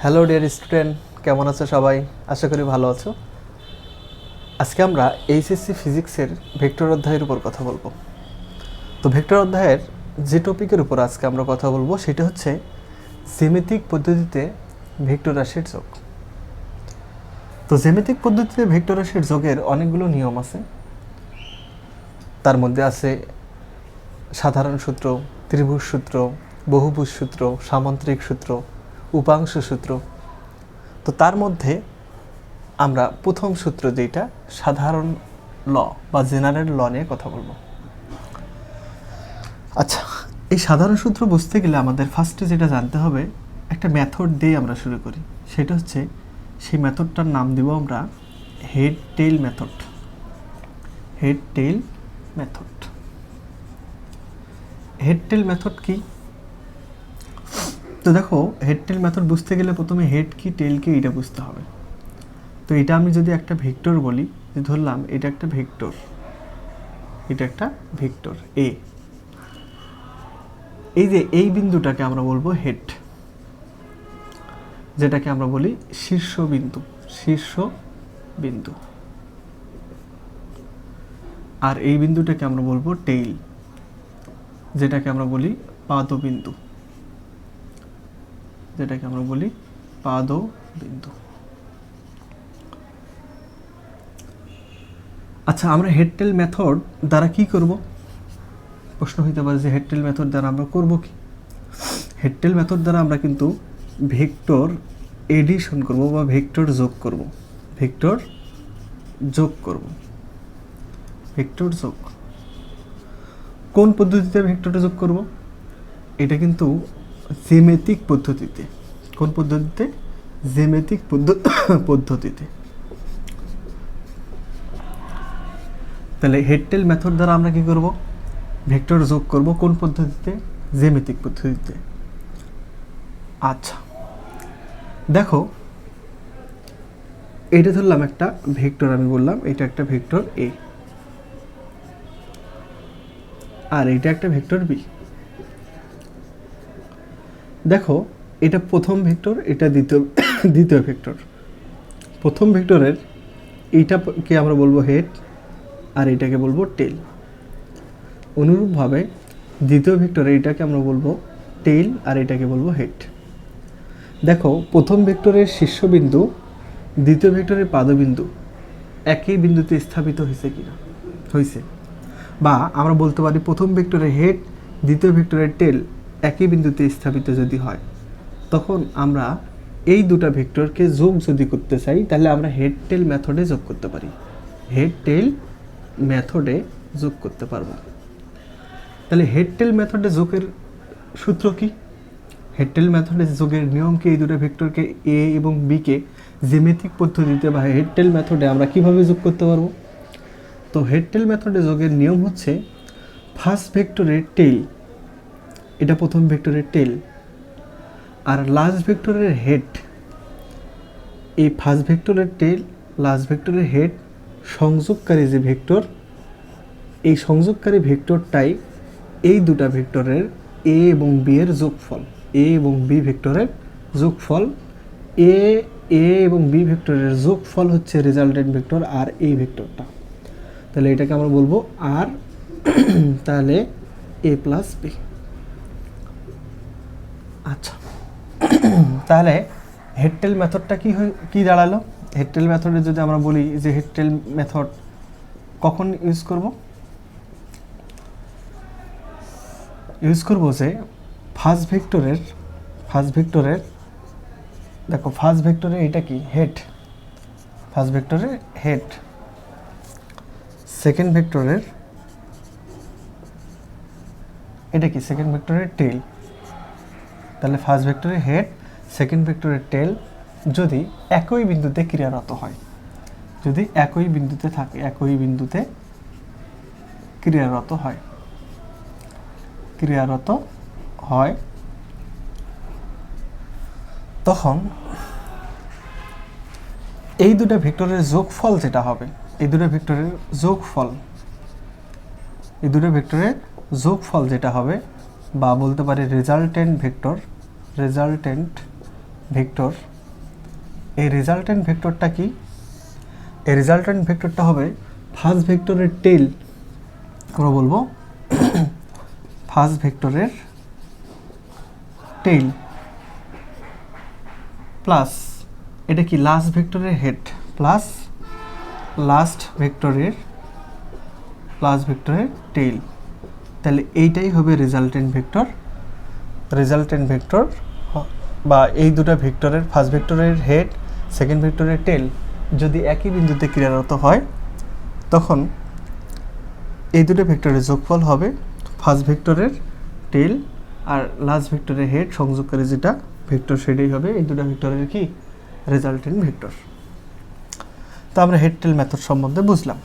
Hello dear student, কেমন আছো সবাই? আশা করি ভালো আছো। আজকে আমরা এইচএসসি ফিজিক্সের ভেক্টর অধ্যায়ের উপর কথা বলবো। তো ভেক্টর অধ্যায়ের যে টপিকের উপর আজকে আমরা কথা বলবো সেটা হচ্ছে জ্যামিতিক পদ্ধতিতে ভেক্টর রাশির যোগ। তো জ্যামিতিক পদ্ধতিতে ভেক্টর রাশির যোগের অনেকগুলো নিয়ম আছে। তার মধ্যে আছে সাধারণ সূত্র, ত্রিভুজ সূত্র, বহুভুজ সূত্র, সামান্তরিক সূত্র, উপাংশ সূত্র। তো তার মধ্যে আমরা প্রথম সূত্র যেটা সাধারণ ল বা জেনারেল ল নিয়ে কথা বলবো। আচ্ছা, এই সাধারণ সূত্র বুঝতে গেলে আমাদের ফার্স্টে যেটা জানতে হবে, একটা মেথড দিয়ে আমরা শুরু করি। সেটা হচ্ছে, সেই মেথডটার নাম দেব আমরা head tail method. Head tail method. Head tail method কি? তো দেখো, হেড টেইল মেথড বুঝতে গেলে প্রথমে হেড কি টেইল কি এটা বুঝতে হবে। তো এটা আমি যদি একটা ভেক্টর বলি, যে ধরলাম এটা একটা ভেক্টর, এটা একটা ভেক্টর এ। এই যে এই বিন্দুটাকে আমরা বলবো হেড, যেটাকে আমরা বলি শীর্ষ বিন্দু, শীর্ষ বিন্দু। আর এই বিন্দুটাকে আমরা বলবো টেইল, যেটাকে আমরা বলি পাদবিন্দু, যেটাকে আমরা বলি পাদবিন্দু। আচ্ছা, আমরা হেড টেইল মেথড দ্বারা কি করব? প্রশ্ন হইতে পারে যে হেড টেইল মেথড দ্বারা আমরা করব কি? হেড টেইল মেথড দ্বারা আমরা কিন্তু ভেক্টর এডিশন করব বা ভেক্টর যোগ করব। ভেক্টর যোগ করব, ভেক্টর যোগ। কোন পদ্ধতিতে ভেক্টর যোগ করব? এটা কিন্তু জ্যামিতিক পদ্ধতিতে। কোন পদ্ধতিতে? জ্যামিতিক পদ্ধতিতে। তাহলে হেড টেইল মেথড দ্বারা আমরা কি করব? ভেক্টর যোগ করব। কোন পদ্ধতিতে? জ্যামিতিক পদ্ধতিতে। আচ্ছা, দেখো, এটা ধরলাম একটা ভেক্টর, আমি বললাম এটা একটা ভেক্টর এ, আর এটা একটা ভেক্টর বি। দেখো, এটা প্রথম ভেক্টর, এটা দ্বিতীয় ভেক্টর। প্রথম ভেক্টরের এইটাকে আমরা বলবো হেড, আর এটাকে বলবো টেইল। অনুরূপভাবে দ্বিতীয় ভেক্টরে এটাকে আমরা বলবো টেইল, আর এটাকে বলবো হেড। দেখো, প্রথম ভেক্টরের শীর্ষবিন্দু, দ্বিতীয় ভেক্টরের পাদবিন্দু একই বিন্দুতে স্থাপিত হয়েছে কিনা? হয়েছে। বা আমরা বলতে পারি প্রথম ভেক্টরের হেড, দ্বিতীয় ভেক্টরের টেল একই বিন্দুতে স্থাপিত যদি হয়, তখন আমরা এই দুটা ভেক্টরকে যোগ যদি করতে চাই, তাহলে আমরা হেড টেল মেথডে যোগ করতে পারি। হেড টেল মেথডে যোগ করতে পারবো। তাহলে হেড টেল মেথডে যোগের সূত্র কি? হেড টেল মেথডে যোগের নিয়ম কি? এই দুটো ভেক্টরকে এ এবং বিকে জ্যামিতিক পদ্ধতিতে বা হেড টেল মেথডে আমরা কিভাবে যোগ করতে পারবো? তো হেড টেল মেথডে যোগের নিয়ম হচ্ছে, ফার্স্ট ভেক্টরের টেল, এটা প্রথম ভেক্টরের টেল, আর লাস্ট ভেক্টরের হেড, এই ফার্স্ট ভেক্টরের টেল, লাস্ট ভেক্টরের হেড সংযোগকারী যে ভেক্টর, এই সংযোগকারী ভেক্টরটাই এই দুটা ভেক্টরের এ এবং বি এর যোগফল। এ এবং বি ভেক্টরের যোগফল। এ এবং বি ভেক্টরের যোগফল হচ্ছে রেজাল্টেন্ট ভেক্টর, আর এই ভেক্টরটা। তাহলে এটাকে আমরা বলবো আর, তাহলে এ প্লাস বি। আচ্ছা, তাহলে হেড টেল মেথডটা কি দাঁড়ালো? হেড টেল মেথডে যদি আমরা বলি যে হেড টেল মেথড কখন ইউজ করব? ইউজ করব যে ফার্স্ট ভেক্টরের দেখো, ফার্স্ট ভেক্টরে এটা কি? হেড। ফার্স্ট ভেক্টরে হেড। সেকেন্ড ভেক্টরের এটা কি? সেকেন্ড ভেক্টরের টেল। তাহলে ফার্স্ট ভেক্টরের হেড, সেকেন্ড ভেক্টরের টেল যদি একই বিন্দুতে ক্রিয়ারত হয়, যদি একই বিন্দুতে থাকে, একই বিন্দুতে ক্রিয়ারত হয়, তখন এই দুটো ভেক্টরের যোগফল যেটা হবে, এই দুটো ভেক্টরের যোগফল যেটা হবে, বা বলতে পারি রেজাল্টেন্ট ভেক্টর, এই রেজাল্টেন্ট ভেক্টরটা কি? এই রেজাল্টেন্ট ভেক্টরটা হবে ফার্স্ট ভেক্টরের টেল, আমরা বলবো ফার্স্ট ভেক্টরের টেল প্লাস এটা কি লাস্ট ভেক্টরের হেড প্লাস লাস্ট ভেক্টরের টেল। তাহলে এইটাই হবে রেজাল্টেন্ট ভেক্টর। রেজাল্টেন্ট ভেক্টর বা এই দুটো ভেক্টরের ফার্স্ট ভেক্টরের হেড, সেকেন্ড ভেক্টরের টেল যদি একই বিন্দুতে ক্রিয়ারত হয়, তখন এই দুটো ভেক্টরের যোগফল হবে ফার্স্ট ভেক্টরের টেল আর লাস্ট ভেক্টরের হেড সংযোগকারী যেটা ভেক্টর, সেটাই হবে এই দুটো ভেক্টরের কি রেজাল্টেন্ট ভেক্টর। তো আমরা হেড টেল মেথড সম্বন্ধে বুঝলাম।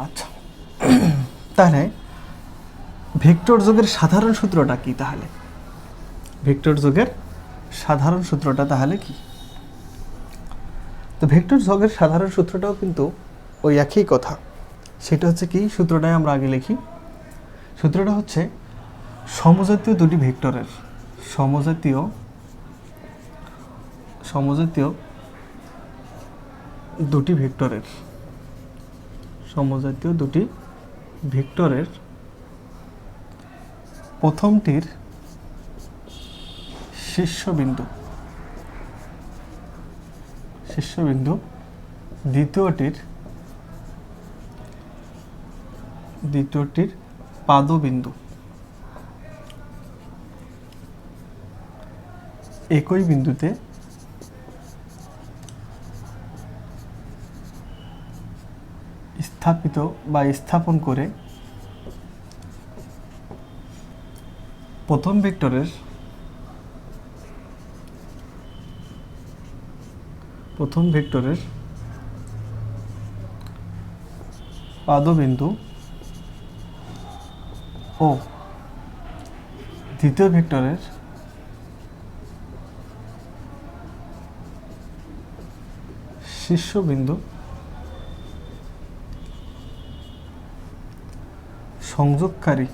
আচ্ছা, তাহলে ভেক্টর যোগের সাধারণ সূত্রটা কি? তাহলে ভেক্টর যোগের সাধারণ সূত্রটা তাহলে কি? তো ভেক্টর যোগের সাধারণ সূত্রটাও কিন্তু ওই একই কথা। সেটা হচ্ছে কি, সূত্রটাই আমরা আগে লিখি। সূত্রটা হচ্ছে সমজাতীয় দুটি ভেক্টরের সমজাতীয় দুটি ভেক্টরের প্রথমটির শীর্ষবিন্দু দ্বিতীয়টির পাদবিন্দু একই বিন্দুতে স্থাপিত বা স্থাপন করে প্রথম ভেক্টরের পাদবিন্দু ও দ্বিতীয় ভেক্টরের শীর্ষবিন্দু সংযোগকারী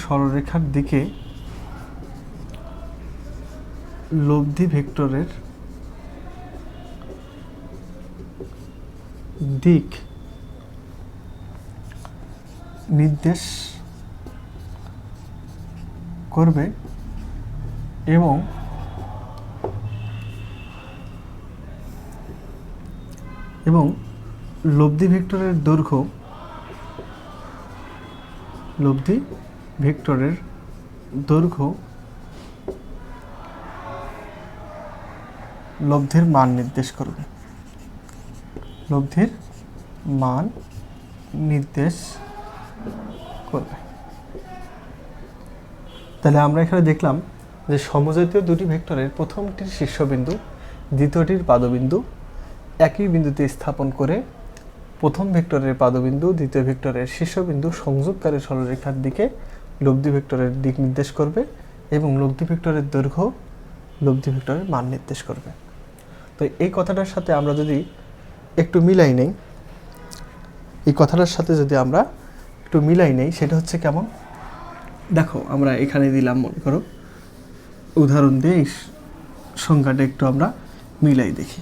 সরলরেখার দিকে লব্ধি ভেক্টরের দিক নির্দেশ করবে এবং লব্ধি ভেক্টরের দৈর্ঘ্য লব্ধির মান নির্দেশ করবে। তাহলে আমরা এখানে দেখলাম যে সমজাতীয় দুটি ভেক্টরের প্রথমটির শীর্ষবিন্দু, দ্বিতীয়টির পাদবিন্দু একই বিন্দুতে স্থাপন করে প্রথম ভেক্টরের পাদবিন্দু, দ্বিতীয় ভেক্টরের শীর্ষবিন্দু সংযোগকারী সরলরেখার দিকে লব্ধি ভেক্টরের দিক নির্দেশ করবে এবং লব্ধি ভেক্টরের দৈর্ঘ্য লব্ধি ভেক্টরের মান নির্দেশ করবে। তো এই কথাটার সাথে আমরা যদি একটু মিলাই নেই, সেটা হচ্ছে কেমন? দেখো, আমরা এখানে দিলাম, মনে করো উদাহরণ দিয়ে এই সংখ্যাটা একটু আমরা মিলাই দেখি।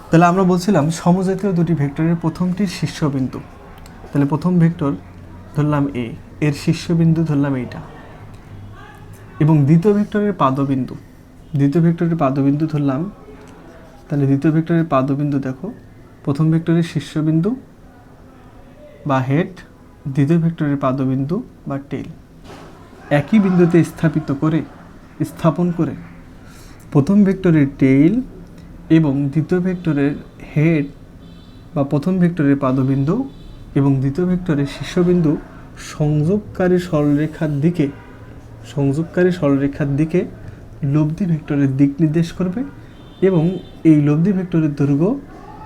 তাহলে আমরা বলছিলাম সমজাতীয় দুটি ভেক্টরের প্রথমটির শীর্ষবিন্দু, তাহলে প্রথম ভেক্টর ধরলাম এ, এর শীর্ষবিন্দু ধরলাম এইটা, এবং দ্বিতীয় ভেক্টরের পাদবিন্দু ধরলাম। তাহলে দ্বিতীয় ভেক্টরের পাদবিন্দু দেখো, প্রথম ভেক্টরের শীর্ষবিন্দু বা হেড, দ্বিতীয় ভেক্টরের পাদবিন্দু বা টেল একই বিন্দুতে স্থাপন করে প্রথম ভেক্টরের টেল এবং দ্বিতীয় ভেক্টরের হেড বা প্রথম ভেক্টরের পাদবিন্দু এবং দ্বিতীয় ভেক্টরের শীর্ষবিন্দু সংযোগকারী সরলরেখার দিকে লব্ধি ভেক্টরের দিক নির্দেশ করবে এবং এই লব্ধি ভেক্টরের দৈর্ঘ্য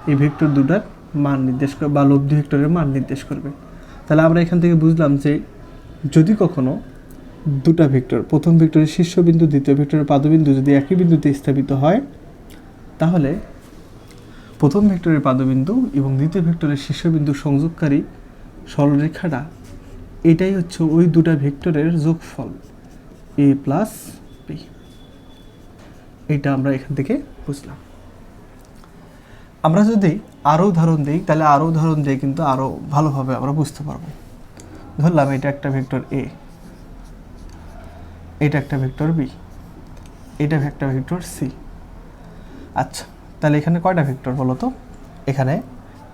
এই ভেক্টর দুটার মান নির্দেশ করবে বা লব্ধি ভেক্টরের মান নির্দেশ করবে। তাহলে আমরা এখান থেকে বুঝলাম যে যদি কখনো দুটা ভেক্টর, প্রথম ভেক্টরের শীর্ষবিন্দু, দ্বিতীয় ভেক্টরের পাদবিন্দু যদি একই বিন্দুতে স্থাপিত হয়, তাহলে প্রথম ভেক্টরের পাদবিন্দু এবং দ্বিতীয় ভেক্টরের শীর্ষবিন্দু সংযোগকারী সরলরেখাটা, এটাই হচ্ছে ওই দুটা ভেক্টরের যোগফল a প্লাস বি। এটা আমরা এখান থেকে বুঝলাম। আমরা যদি আরও উদাহরণ দিই তাহলে আরও উদাহরণ দিয়ে কিন্তু আরও ভালোভাবে আমরা বুঝতে পারবো। ধরলাম এটা একটা ভেক্টর এ, এটা একটা ভেক্টর বি, এটা একটা ভেক্টর সি। আচ্ছা, তাহলে এখানে কয়টা ভেক্টর বলো তো? এখানে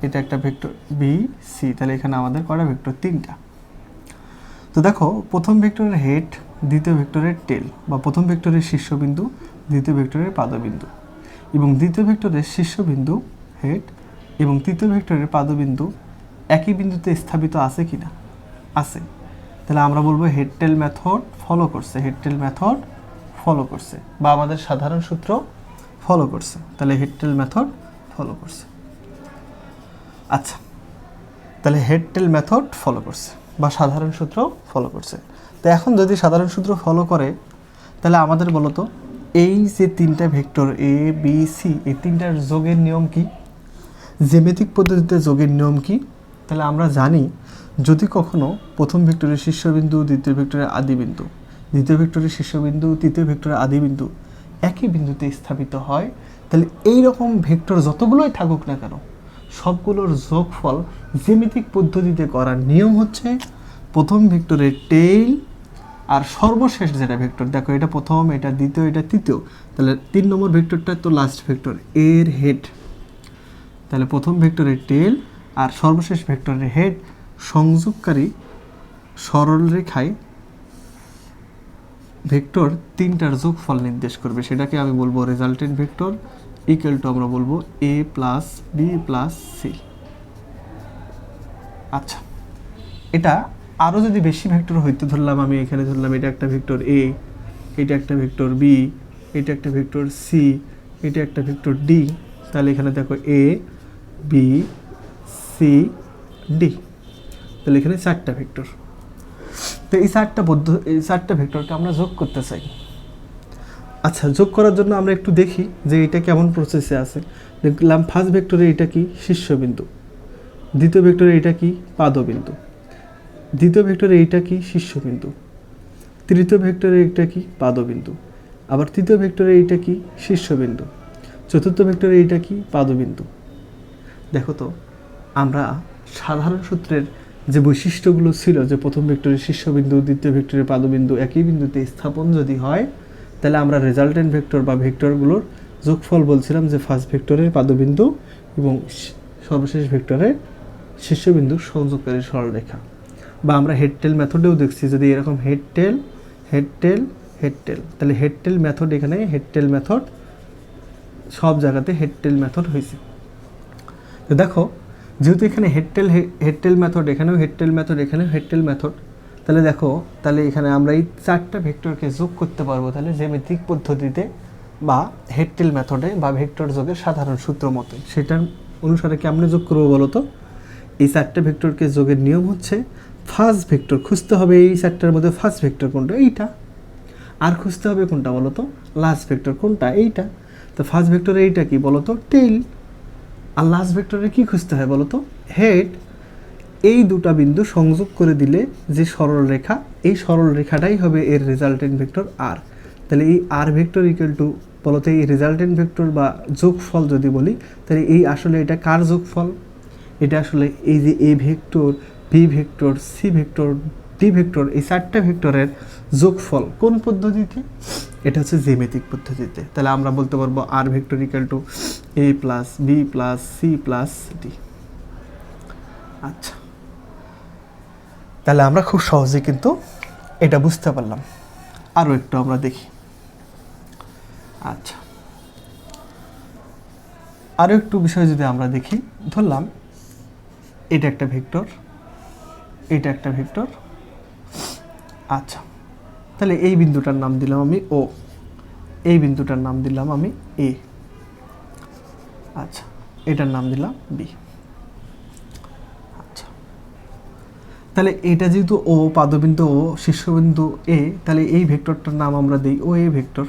এটা একটা ভেক্টর বি সি, তাহলে এখানে আমাদের কয়টা ভেক্টর? 3টা। তো দেখো, প্রথম ভেক্টরের হেড, দ্বিতীয় ভেক্টরের টেল, বা প্রথম ভেক্টরের শীর্ষবিন্দু, দ্বিতীয় ভেক্টরের পাদবিন্দু, এবং দ্বিতীয় ভেক্টরের শীর্ষবিন্দু হেড এবং তৃতীয় ভেক্টরের পাদবিন্দু একই বিন্দুতে স্থাপিত আছে কিনা? আছে। তাহলে আমরা বলবো হেড টেল মেথড ফলো করছে, হেড টেল মেথড ফলো করছে, বা আমাদের সাধারণ সূত্র ফলো করছে। তাহলে হেড টেল মেথড ফলো করছে। আচ্ছা, তাহলে হেড টেল মেথড ফলো করছে বা সাধারণ সূত্র ফলো করছে। তো এখন যদি সাধারণ সূত্র ফলো করে, তাহলে আমাদের বলতো এই যে 3টা ভেক্টর এ বি সি, এই 3টার যোগের নিয়ম কি? জ্যামিতিক পদ্ধতিতে যোগের নিয়ম কি? তাহলে আমরা জানি, যদি কখনো প্রথম ভেক্টরের শীর্ষবিন্দু, দ্বিতীয় ভেক্টরের আদিবিন্দু, দ্বিতীয় ভেক্টরের শীর্ষবিন্দু, তৃতীয় ভেক্টরের আদিবিন্দু একই বিন্দুতে স্থাপিত হয়, তাহলে এই রকম ভেক্টর যতগুলোই থাকুক না কেন, সবগুলোর যোগফল জ্যামিতিক পদ্ধতিতে করার নিয়ম হচ্ছে প্রথম ভেক্টরের টেইল আর সর্বশেষ যেটা ভেক্টর, দেখো এটা প্রথম, এটা দ্বিতীয়, এটা তৃতীয়, তাহলে 3 নম্বর ভেক্টরটা তো লাস্ট ভেক্টর, এর হেড। তাহলে প্রথম ভেক্টরের টেল আর সর্বশেষ ভেক্টরের হেড সংযোগকারী সরলরেখায় ভেক্টর 3টার যোগফল নির্দেশ করবে। সেটাকে আমি বলবো রেজাল্টেন্ট ভেক্টর ইকুয়াল টু আমরা বলবো a plus B plus C. আচ্ছা, এটা আরও যদি বেশি ভেক্টর হইতে, ধরলাম আমি এখানে ধরলাম এটা একটা ভেক্টর এ, এটা একটা ভেক্টর বি, এটা একটা ভেক্টর সি, এটা একটা ভেক্টর ডি, তাহলে এখানে দেখো এ বি সি ডি, তাহলে এখানে 4টা ভেক্টর। তো এই 4টা ভেক্টরকে আমরা যোগ করতে চাই। আচ্ছা, যোগ করার জন্য আমরা একটু দেখি যে এটা কেমন প্রসেসে আছে। দেখলাম ফার্স্ট ভেক্টরে এটা কি? শীর্ষবিন্দু। দ্বিতীয় ভেক্টরে এটা কি? পাদবিন্দু। দ্বিতীয় ভেক্টরে এইটা কি? শীর্ষবিন্দু। তৃতীয় ভেক্টরে এটা কি? পাদবিন্দু। আবার তৃতীয় ভেক্টরে এইটা কি? শীর্ষবিন্দু। চতুর্থ ভেক্টরে এইটা কি? পাদবিন্দু। দেখো তো, আমরা সাধারণ সূত্রের যে বৈশিষ্ট্যগুলো ছিল, যে প্রথম ভেক্টরের শীর্ষবিন্দু, দ্বিতীয় ভেক্টরের পাদবিন্দু একই বিন্দুতে স্থাপন যদি হয়, তাহলে আমরা রেজাল্টেন্ট ভেক্টর বা ভেক্টরগুলোর যোগফল বলছিলাম যে ফার্স্ট ভেক্টরের পাদবিন্দু এবং সর্বশেষ ভেক্টরের শীর্ষবিন্দু সংযোগকারী সরলরেখা। বা আমরা হেড টেল মেথডেও দেখছি, যদি এরকম হেড টেল হেড টেল হেড টেল, তাহলে হেড টেল মেথড, এখানে হেড টেল মেথড সব জায়গাতে হেড টেল মেথড হয়েছে। তো দেখো, যেহেতু এখানে হেড টেল মেথড, এখানেও হেড টেল মেথড, এখানেও হেড টেল মেথড, তাহলে দেখো, তাহলে এখানে আমরা এই 4টা ভেক্টরকে যোগ করতে পারবো তাহলে জ্যামিতিক পদ্ধতিতে বা হেড টেল মেথডে বা ভেক্টর যোগের সাধারণ সূত্র মতে। সেটার অনুসারে কেমনে যোগ করবো বলো তো? এই 4টা ভেক্টরকে যোগের নিয়ম হচ্ছে ফার্স্ট ভেক্টর খুঁজতে হবে, এই 4টার মধ্যে ফার্স্ট ভেক্টর কোনটা? এইটা। আর খুঁজতে হবে কোনটা বলো তো? লাস্ট ভেক্টর কোনটা? এইটা। তো ফার্স্ট ভেক্টরে এইটা কি বলো তো? টেইল। আর লাস্ট ভেক্টরে কি খুঁজতে হয় বলো তো? হেড। এই দুটা বিন্দু সংযোগ করে দিলে যে সরল রেখা, এই সরল রেখাটাই হবে এর রেজাল্টেন্ট ভেক্টর আর। তাহলে এই আর ভেক্টর ইকুয়াল টু বলতে এই রেজাল্টেন্ট ভেক্টর বা যোগফল যদি বলি, তাহলে এই আসলে এটা কার যোগফল? এটা আসলে এই যে A vector, B vector, C vector, D vector, এই 4টা ভেক্টরের যোগফল কোন পদ্ধতিতে? এটা হচ্ছে জ্যামিতিক পদ্ধতিতে। তাহলে আমরা বলতে পারবো R vector equal to A plus B plus C plus D. আচ্ছা, তাহলে আমরা খুব সহজে কিন্তু এটা বুঝতে পারলাম। আরও একটু আমরা দেখি। আচ্ছা, আরও একটু বিষয় যদি আমরা দেখি, ধরলাম এটা একটা ভেক্টর, এটা একটা ভেক্টর। আচ্ছা, তাহলে এই বিন্দুটার নাম দিলাম আমি ও, এই বিন্দুটার নাম দিলাম আমি এ। আচ্ছা, এটার নাম দিলাম বি। আচ্ছা, তাহলে এটা যেহেতু ও, পাদবিন্দু ও, শীর্ষবিন্দু এ, তাহলে এই ভেক্টরটার নাম আমরা দিই ও এ ভেক্টর।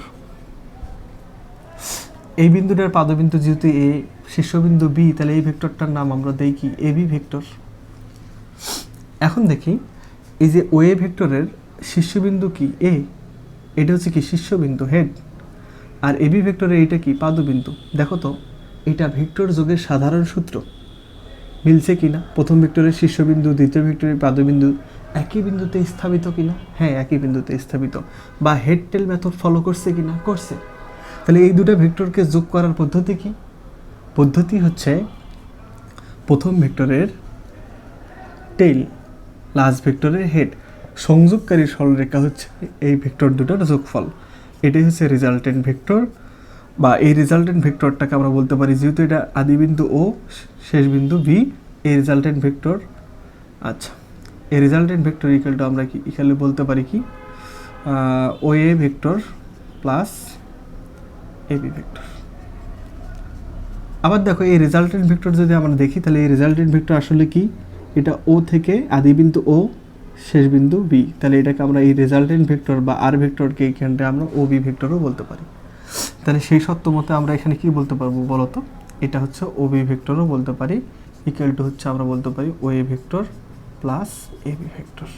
এই বিন্দুটার পাদবিন্দু যেহেতু এ, শীর্ষবিন্দু বি, তাহলে এই ভেক্টরটার নাম আমরা দেই কি এবি ভেক্টর। এখন দেখি এই যে ওএ ভেক্টরের শীর্ষবিন্দু কি এ, এটা হচ্ছে কি শীর্ষবিন্দু হেড, আর এবি ভেক্টরে এইটা কি পাদবিন্দু। দেখো তো এটা ভেক্টর যোগের সাধারণ সূত্র মিলছে কিনা, প্রথম ভেক্টরের শীর্ষবিন্দু দ্বিতীয় ভেক্টরের পাদবিন্দু একই বিন্দুতে স্থাপিত কিনা, হ্যাঁ একই বিন্দুতে স্থাপিত, বা হেড টেল মেথড ফলো করছে কিনা, করছে। তাহলে এই দুটো ভেক্টরকে যোগ করার পদ্ধতি কি, পদ্ধতি হচ্ছে প্রথম ভেক্টরের টেইল লাস্ট ভেক্টরের হেড, সংযোগকারী সরলরেখা হচ্ছে এই ভেক্টর দুটোর যোগফল, এটাই হচ্ছে রেজাল্টেন্ট ভেক্টর। বা এই রেজাল্টেন্ট ভেক্টরটাকে আমরা বলতে পারি, যেহেতু এটা আদি বিন্দু ও শেষ বিন্দু বি, এই রেজাল্টেন্ট ভেক্টর। আচ্ছা, এই রেজাল্টেন্ট ভেক্টর ইকুয়াল টু আমরা কি এখানে বলতে পারি কি O A vector plus AB vector. আবার দেখো এই রেজাল্টেন্ট ভেক্টর যদি আমরা দেখি, তাহলে এই রেজাল্টেন্ট ভেক্টর আসলে কি, এটা ও থেকে আদি বিন্দু ও শেষ বিন্দু বি, তাহলে এটাকে আমরা এই রেজাল্টেন্ট ভেক্টর বা আর ভেক্টরকে এখানটা আমরা ও বি ভেক্টরও বলতে পারি। তাহলে সেই সত্য মতে আমরা এখানে কি বলতে পারবো বলো তো, এটা হচ্ছে ও বি ভেক্টরও বলতে পারি, ইকুয়াল টু হচ্ছে আমরা বলতে পারি O A vector plus A B vector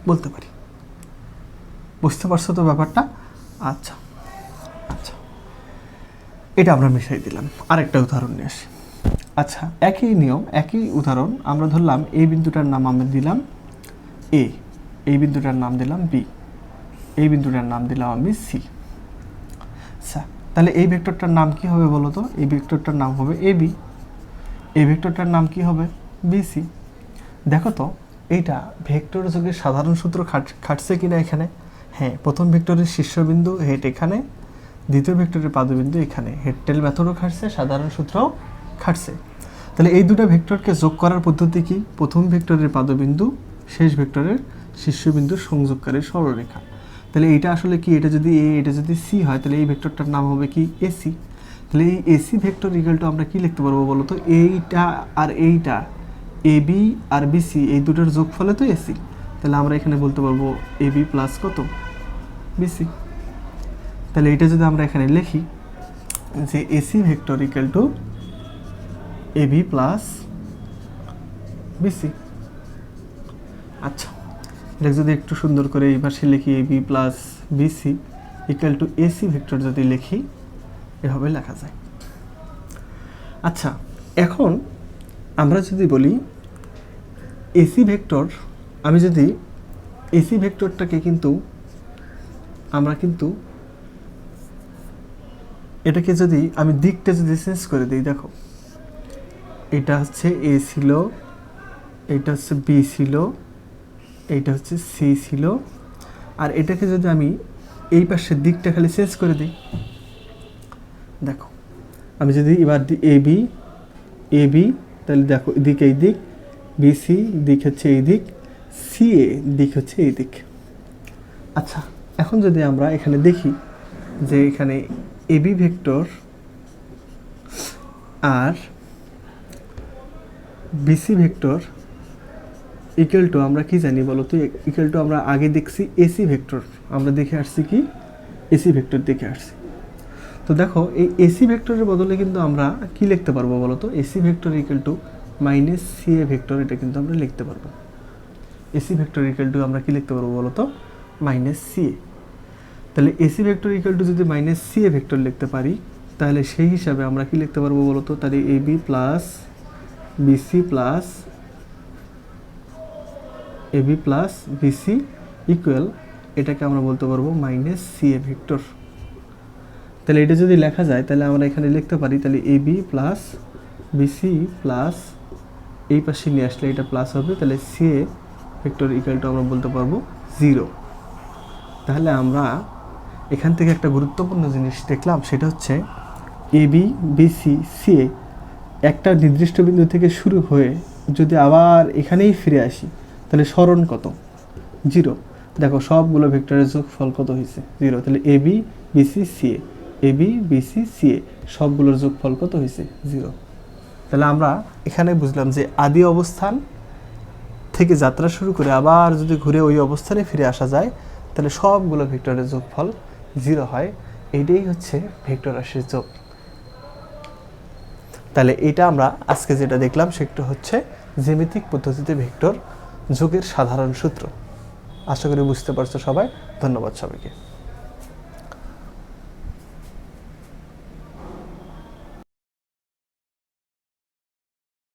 বলতে পারি। বুঝতে পারছো তো ব্যাপারটা? আচ্ছা আচ্ছা, এটা আমরা মিশাই দিলাম। আরেকটা উদাহরণ নিয়ে আসি। আচ্ছা, একই নিয়ম, একই উদাহরণ, আমরা ধরলাম এই বিন্দুটার নাম আমরা দিলাম এ, এই বিন্দুটার নাম দিলাম বি, এই বিন্দুটার নাম দিলাম আমি সি। আচ্ছা, তাহলে এই ভেক্টরটার নাম কি হবে বলো তো, এই ভেক্টরটার নাম হবে এ বি, এই ভেক্টরটার নাম কি হবে বিসি। দেখো তো এইটা ভেক্টর যোগের সাধারণ সূত্র খাটছে কিনা এখানে, হ্যাঁ প্রথম ভেক্টরের শীর্ষবিন্দু হেড এখানে, দ্বিতীয় ভেক্টরের পাদবিন্দু এখানে, হেড টেল মেথডও খাটছে, সাধারণ সূত্রও খাটছে। তাহলে এই দুটো ভেক্টরকে যোগ করার পদ্ধতি কি, প্রথম ভেক্টরের পাদবিন্দু শেষ ভেক্টরের শীর্ষবিন্দু সংযোগকারী সরলরেখা। তাহলে এইটা আসলে কি, এটা যদি এ, এটা যদি সি হয়, তাহলে এই ভেক্টরটার নাম হবে কি এসি। তাহলে এই এসি ভেক্টর ইকুয়াল টু আমরা কি লিখতে পারবো বলো তো, এইটা আর এইটা এ বি আর বিসি এই দুটোর যোগফলে তো এসি, তাহলে আমরা এখানে বলতে পারবো এ বি প্লাস কত বিসি। তাহলে এটা যদি আমরা এখানে লিখি যে AC vector equal to A B plus BC. আচ্ছা, এটা যদি একটু সুন্দর করে এই পাশে লিখি A B plus BC equal to AC vector যদি লিখি, এভাবে লেখা যায়। আচ্ছা, এখন আমরা যদি বলি এসি ভেক্টর, আমি যদি এসি ভেক্টরটাকে কিন্তু আমরা কিন্তু এটাকে যদি আমি দিকটা যদি চেঞ্জ করে দিই, দেখো এটা হচ্ছে এ ছিল, এটা হচ্ছে বি ছিল, এইটা হচ্ছে সি ছিল, আর এটাকে যদি আমি এই পাশের দিকটা খালি চেঞ্জ করে দিই, দেখো আমি যদি এবার দিই এ বি, তাহলে দেখো দিক এই দিক, বিসি দিক হচ্ছে এই দিক, সিএ দিক হচ্ছে এই দিক। আচ্ছা, এখন যদি আমরা এখানে দেখি যে এখানে এবি ভেক্টর আর বিসি ভেক্টর ইকুয়াল টু আমরা কি জানি বলো তো, ইকুয়াল টু আমরা আগে দেখছি এসি ভেক্টর, আমরা দেখে আসছি কি এসি ভেক্টর দেখে আসছি। তো দেখো এই এসি ভেক্টরের বদলে কিন্তু আমরা কি লিখতে পারবো বলো তো, AC vector equal two minus CA vector, এটা কিন্তু আমরা লিখতে পারবো। এসি ভেক্টর ইকুয়াল টু আমরা কি লিখতে পারবো বলো তো, মাইনাস সিএ। তাহলে এসি ভেক্টর ইকুয়াল টু যদি মাইনাস সিএ ভেক্টর লিখতে পারি, তাহলে সেই হিসাবে আমরা কি লিখতে পারবো বলো তো, তাহলে এ B plus BC plus A B plus BC equal, এটাকে আমরা বলতে পারবো মাইনাস সিএ ভেক্টর। তাহলে এটা যদি লেখা যায়, তাহলে আমরা এখানে লিখতে পারি, তাহলে এ বি প্লাস বিসি প্লাস এই পাশে নিয়ে আসলে এটা প্লাস হবে, তাহলে সিএ ভেক্টর ইকুয়াল টু আমরা বলতে পারবো 0। তাহলে আমরা এখান থেকে একটা গুরুত্বপূর্ণ জিনিস দেখলাম, সেটা হচ্ছে এ বি বিসি সিএ একটা নির্দিষ্ট বিন্দু থেকে শুরু হয়ে যদি আবার এখানেই ফিরে আসি, তাহলে সরণ কত 0। দেখো সবগুলো ভেক্টরের যোগফল কত হয়েছে 0, তাহলে A B BC CA, A B BC CA সবগুলোর যোগফল কত হয়েছে 0। তাহলে আমরা এখানে বুঝলাম যে আদি অবস্থান থেকে যাত্রা শুরু করে আবার যদি ঘুরে ওই অবস্থানে ফিরে আসা যায়, তাহলে সবগুলো ভেক্টরের যোগফল 0 হয়। এইটাই হচ্ছে ভেক্টর রাশির যোগ। তাহলে এটা আমরা আজকে যেটা দেখলাম সেটা হচ্ছে জ্যামিতিক পদ্ধতিতে ভেক্টর যোগের সাধারণ সূত্র। আশা করি বুঝতে পারছো সবাই। ধন্যবাদ সবাইকে।